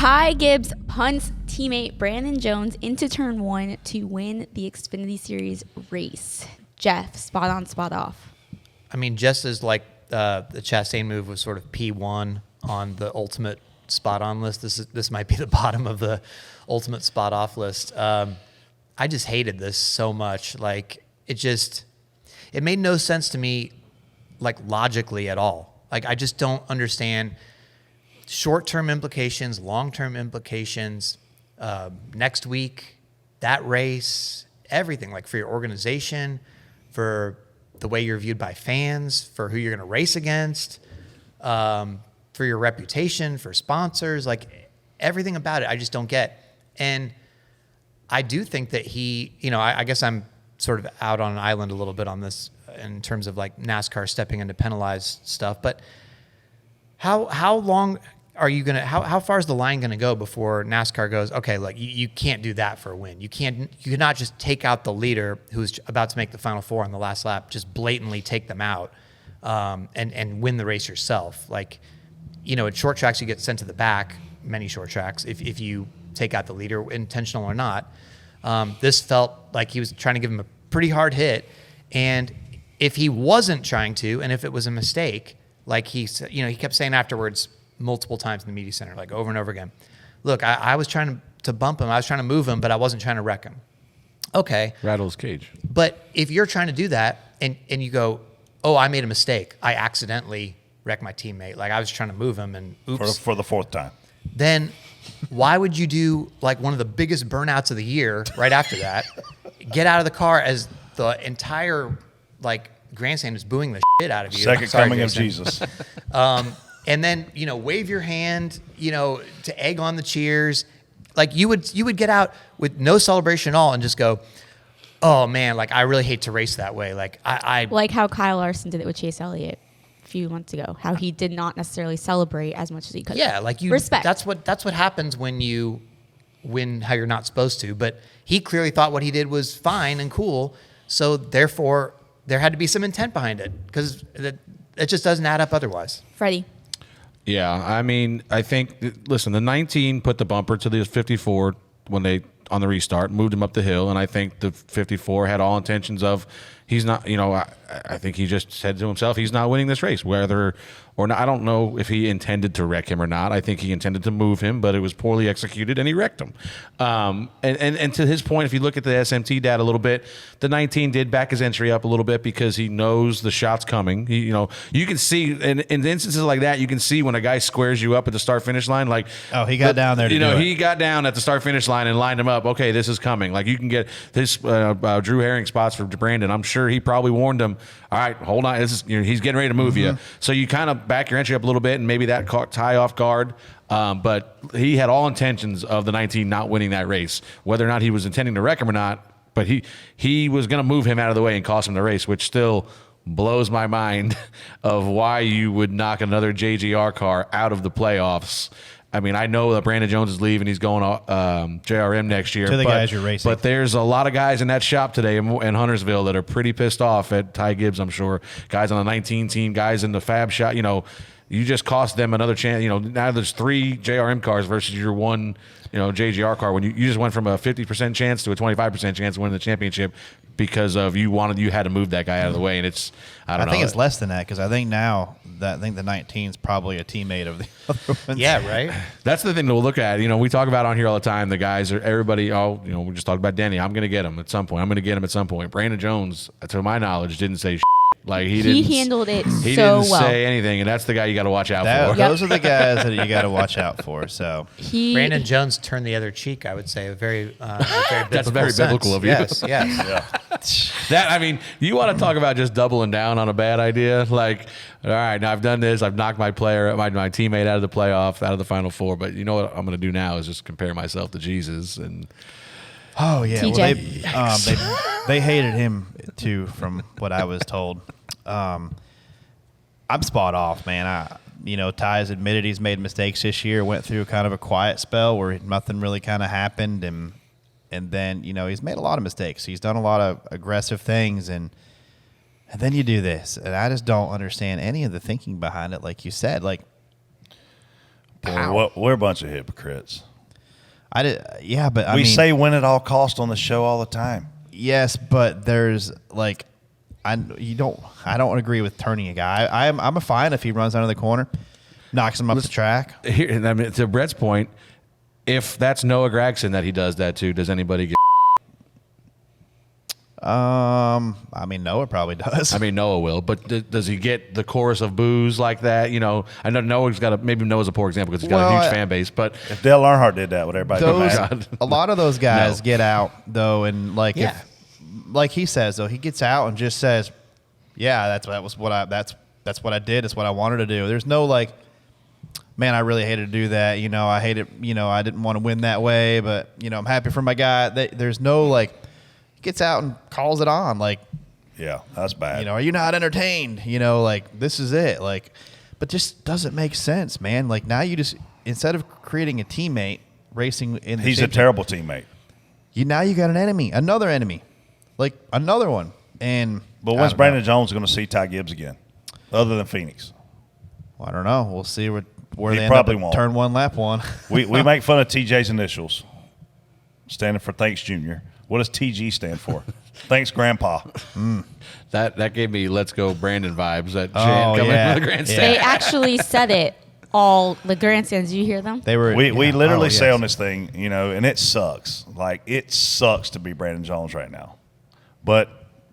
Ty Gibbs punts teammate Brandon Jones into turn 1 to win the Xfinity Series race. Jeff, spot on, spot off. I mean, just as like the Chastain move was sort of P1 on the ultimate spot on list, this might be the bottom of the ultimate spot off list. I just hated this so much. Like it made no sense to me, like logically at all. Like I just don't understand short-term implications, long-term implications, next week, that race, everything, like for your organization, for the way you're viewed by fans, for who you're going to race against, for your reputation, for sponsors, like everything about it, I just don't get. And I do think that I guess I'm sort of out on an island a little bit on this in terms of like NASCAR stepping into penalized stuff, but how long are you going to, how far is the line going to go before NASCAR goes, okay, like you can't do that for a win. You cannot just take out the leader who's about to make the final four on the last lap, just blatantly take them out and win the race yourself. Like, at short tracks, you get sent to the back, many short tracks, if you take out the leader, intentional or not. This felt like he was trying to give him a pretty hard hit. And if he wasn't trying to, and if it was a mistake, like he kept saying afterwards, multiple times in the media center, like over and over again, look, I was trying to bump him. I was trying to move him, but I wasn't trying to wreck him. Okay. Rattle his cage. But if you're trying to do that and you go, oh, I made a mistake. I accidentally wrecked my teammate. Like I was trying to move him and oops. For the fourth time. Then why would you do like one of the biggest burnouts of the year right after that, get out of the car as the entire like grandstand is booing the shit out of you. Second coming of Jesus. And then, wave your hand, to egg on the cheers. Like you would get out with no celebration at all and just go, oh man, like I really hate to race that way. Like I like how Kyle Larson did it with Chase Elliott a few months ago, how he did not necessarily celebrate as much as he could. Yeah, like respect. That's what happens when you win how you're not supposed to. But he clearly thought what he did was fine and cool. So therefore, there had to be some intent behind it because it just doesn't add up otherwise. Freddie. Yeah, I mean, I think, listen, the 19 put the bumper to the 54 when they, on the restart, moved him up the hill, and I think the 54 had all intentions of, he's not, I think he just said to himself, he's not winning this race, whether or not. I don't know if he intended to wreck him or not. I think he intended to move him, but it was poorly executed, and he wrecked him. And to his point, if you look at the SMT data a little bit, the 19 did back his entry up a little bit because he knows the shot's coming. You can see in instances like that, you can see when a guy squares you up at the start-finish line, like, oh, he got down there to do it. He got down at the start-finish line and lined him up. Okay, this is coming. Like, you can get this Drew Herring spots for Brandon. I'm sure he probably warned him, all right, hold on, this is, he's getting ready to move you. So you kind of back your entry up a little bit, and maybe that caught Ty off guard. But he had all intentions of the 19 not winning that race, whether or not he was intending to wreck him or not. But he was going to move him out of the way and cost him the race, which still blows my mind of why you would knock another JGR car out of the playoffs. I mean, I know that Brandon Jones is leaving. He's going JRM next year. To the guys you're racing. But there's a lot of guys in that shop today in Huntersville that are pretty pissed off at Ty Gibbs, I'm sure. Guys on the 19 team, guys in the Fab shop. You just cost them another chance. Now there's 3 JRM cars versus your one, JGR car. When you just went from a 50% chance to a 25% chance of winning the championship because of you had to move that guy out of the way. And it's, I don't know. I think it's less than that because I think now that the 19 is probably a teammate of the other ones. Yeah, right. That's the thing to look at. We talk about on here all the time. The guys are everybody. We just talked about Denny. I'm going to get him at some point. I'm going to get him at some point. Brandon Jones, to my knowledge, didn't say shit. Like he handled it so well. He didn't say anything, and that's the guy you got to watch out for. Those are the guys that you got to watch out for. So Brandon Jones turned the other cheek. I would say very that's very biblical of you. Yes. Yeah. You want to talk about just doubling down on a bad idea? Like, all right, now I've done this. I've knocked my teammate out of the playoff, out of the Final Four. But you know what I'm going to do now is just compare myself to Jesus and. Oh yeah, well, they hated him too, from what I was told. I'm spot off, man. Ty's admitted he's made mistakes this year. Went through kind of a quiet spell where nothing really kind of happened, and then he's made a lot of mistakes. He's done a lot of aggressive things, and then you do this, and I just don't understand any of the thinking behind it. Like you said, like Boy, we're a bunch of hypocrites. But we say win at all cost on the show all the time. Yes, but there's like, I don't agree with turning a guy. I'm a fine if he runs out of the corner, knocks him up the track. Here, I mean, to Brett's point, if that's Noah Gragson that he does that to, does anybody get? I mean, Noah probably does. I mean, Noah will, but does he get the chorus of boos like that? You know, I know maybe Noah's a poor example because he's got a huge fan base, but if Dale Earnhardt did that, would everybody go mad? A lot of those guys get out though, and like like he says though, he gets out and just says, "Yeah, that's what I did. It's what I wanted to do." There's no like, man, I really hated to do that. You know, I hate it. You know, I didn't want to win that way, but you know, I'm happy for my guy. There's no like. Gets out and calls it on like, yeah, that's bad. You know, are you not entertained? You know, like this is it. Like, but just doesn't make sense, man. Like now you just instead of creating a teammate racing in the he's a terrible teammate. You got an enemy, another enemy, like another one. And but when's Brandon Jones going to see Ty Gibbs again, other than Phoenix? Well, I don't know. We'll see where he they probably end up won't. Turn one, lap one. we make fun of TJ's initials, standing for Thanks Junior. What does TG stand for? Thanks, Grandpa. That gave me "Let's Go Brandon" vibes. That chant coming from the grandstand. They actually said it all. The grandstands. Did you hear them? We literally say on this thing, you know, and it sucks. Like it sucks to be Brandon Jones right now, but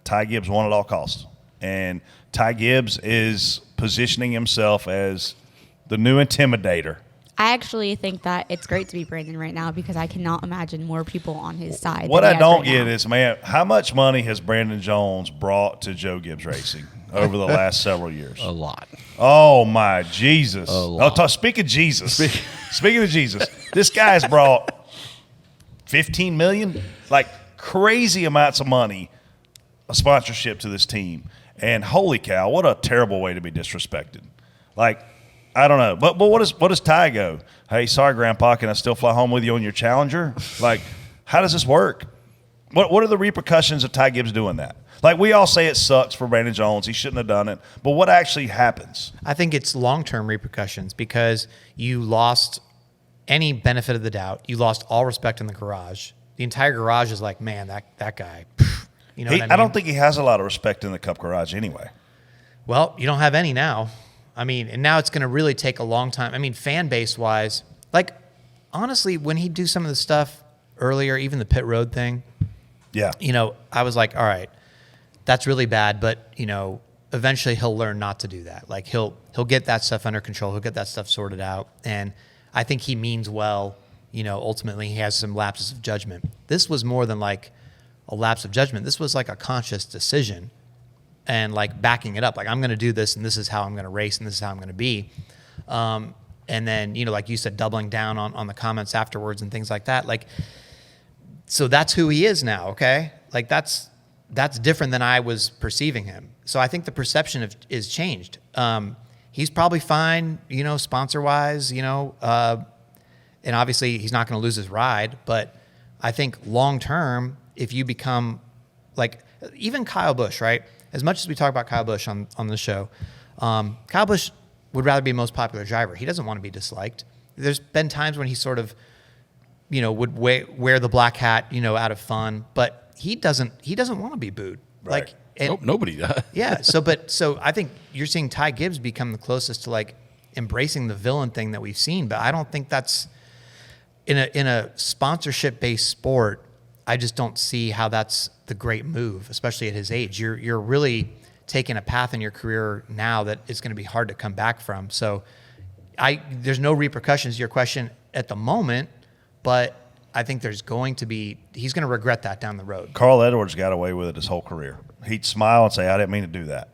Ty Gibbs won at all costs, and Ty Gibbs is positioning himself as the new intimidator. I actually think that it's great to be Brandon right now because I cannot imagine more people on his side. What I don't get is, man, how much money has Brandon Jones brought to Joe Gibbs Racing over the last several years? A lot. Oh, my Jesus. A lot. Speak of Jesus. Speaking of Jesus, this guy's brought $15 million, like crazy amounts of money, a sponsorship to this team. And holy cow, what a terrible way to be disrespected. Like, I don't know, but what does Ty go? Hey, sorry, Grandpa, can I still fly home with you on your Challenger? Like, how does this work? What are the repercussions of Ty Gibbs doing that? Like, we all say it sucks for Brandon Jones. He shouldn't have done it. But what actually happens? I think it's long-term repercussions because you lost any benefit of the doubt. You lost all respect in the garage. The entire garage is like, man, that guy. You know what I mean? I don't think he has a lot of respect in the Cup garage anyway. Well, you don't have any now. I mean, and now it's going to really take a long time. I mean, fan base wise, like honestly, when he'd do some of the stuff earlier, even the pit road thing, yeah, you know, I was like, all right, that's really bad, but you know, eventually he'll learn not to do that. Like he'll get that stuff under control. He'll get that stuff sorted out. And I think he means well. You know, ultimately he has some lapses of judgment. This was more than like a lapse of judgment. This was like a conscious decision. And like backing it up, like I'm going to do this, and this is how I'm going to race, and this is how I'm going to be. And then, you know, like you said, doubling down on the comments afterwards and things like that. Like, so that's who he is now. Okay, like that's different than I was perceiving him. So I think the perception is changed. He's probably fine, you know, sponsor wise, you know, and obviously he's not going to lose his ride. But I think long term, if you become like even Kyle Busch, right? As much as we talk about Kyle Busch on the show, Kyle Busch would rather be the most popular driver. He doesn't want to be disliked. There's been times when he sort of, you know, would wear the black hat, you know, out of fun, but he doesn't want to be booed. Right. Like, Nobody does. Yeah. So I think you're seeing Ty Gibbs become the closest to like embracing the villain thing that we've seen, but I don't think that's in a sponsorship based sport. I just don't see how that's the great move, especially at his age. You're really taking a path in your career now that it's going to be hard to come back from. So there's no repercussions to your question at the moment, but I think he's going to regret that down the road. Carl Edwards got away with it his whole career. He'd smile and say, I didn't mean to do that.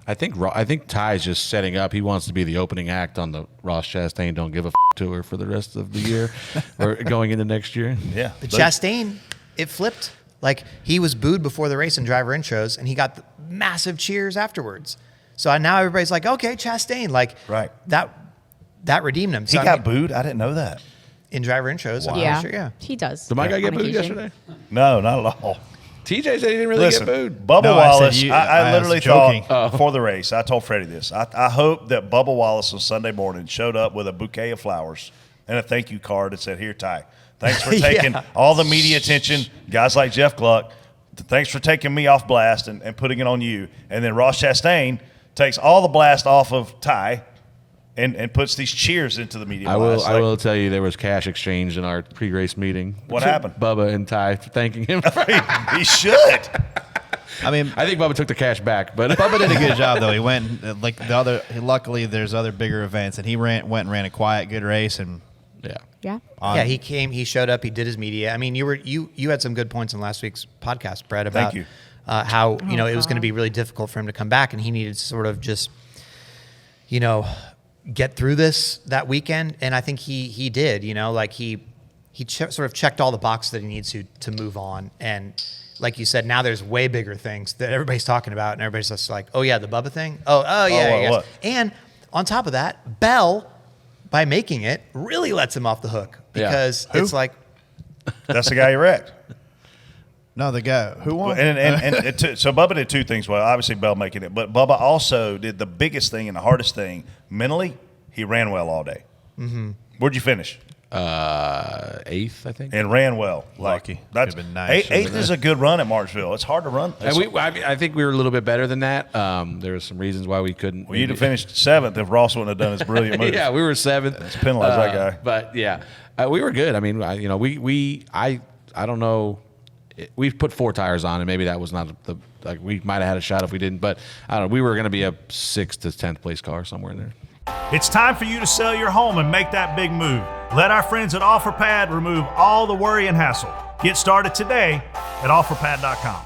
I think Ty's just setting up. He wants to be the opening act on the Ross Chastain Don't Give a tour for the rest of the year or going into next year. Yeah. But Chastain, it flipped. Like he was booed before the race in driver intros, and he got the massive cheers afterwards. So now everybody's like, okay, Chastain, like right. That redeemed him. He So, got booed? I didn't know that. in driver intros. Wow. I'm Yeah, sure, yeah. he does. Did my guy get on booed occasion. yesterday? No, not at all. TJ said he didn't really Listen, get booed. Bubba No, I said Wallace, you- I I was literally joking. thought before the race, I told Freddie this. I hope that Bubba Wallace on Sunday morning showed up with a bouquet of flowers and a thank you card that said, "Here, Ty. Thanks for taking all the media attention. Guys like Jeff Gluck, thanks for taking me off blast and putting it on you." And then Ross Chastain takes all the blast off of Ty and puts these cheers into the media blast. I will tell you there was cash exchanged in our pre-race meeting. What happened? Bubba and Ty thanking him. He should. I mean, I think Bubba took the cash back, but Bubba did a good job though. He went like the other. Luckily, there's other bigger events, and he went and ran a quiet, good race. And yeah. Yeah. Yeah, he came. He showed up. He did his media. I mean, you had some good points in last week's podcast, Brett, about you. How it was going to be really difficult for him to come back, and he needed to sort of just get through that weekend. And I think he did. Like he sort of checked all the boxes that he needs to move on. And like you said, now there's way bigger things that everybody's talking about, and everybody's just like, oh yeah, the Bubba thing. Oh yeah. What? And on top of that, Bell, by making it, really lets him off the hook because it's like That's the guy he wrecked. no, the guy who won. So Bubba did two things well. Obviously, Bell making it, but Bubba also did the biggest thing and the hardest thing mentally. He ran well all day. Mm-hmm. Where'd you finish? 8th, I think. And ran well. Lucky. That's Could've been nice. Eighth is a good run at Martinsville. It's hard to run. And I think we were a little bit better than that. There were some reasons why we couldn't. Well, you'd have finished 7th if Ross wouldn't have done his brilliant move. Yeah, we were 7th. Let's penalize that guy. But yeah, we were good. I mean, I don't know. We put 4 tires on, and maybe that was not we might have had a shot if we didn't. But I don't know. We were going to be a 6th to 10th place car somewhere in there. It's time for you to sell your home and make that big move. Let our friends at OfferPad remove all the worry and hassle. Get started today at OfferPad.com.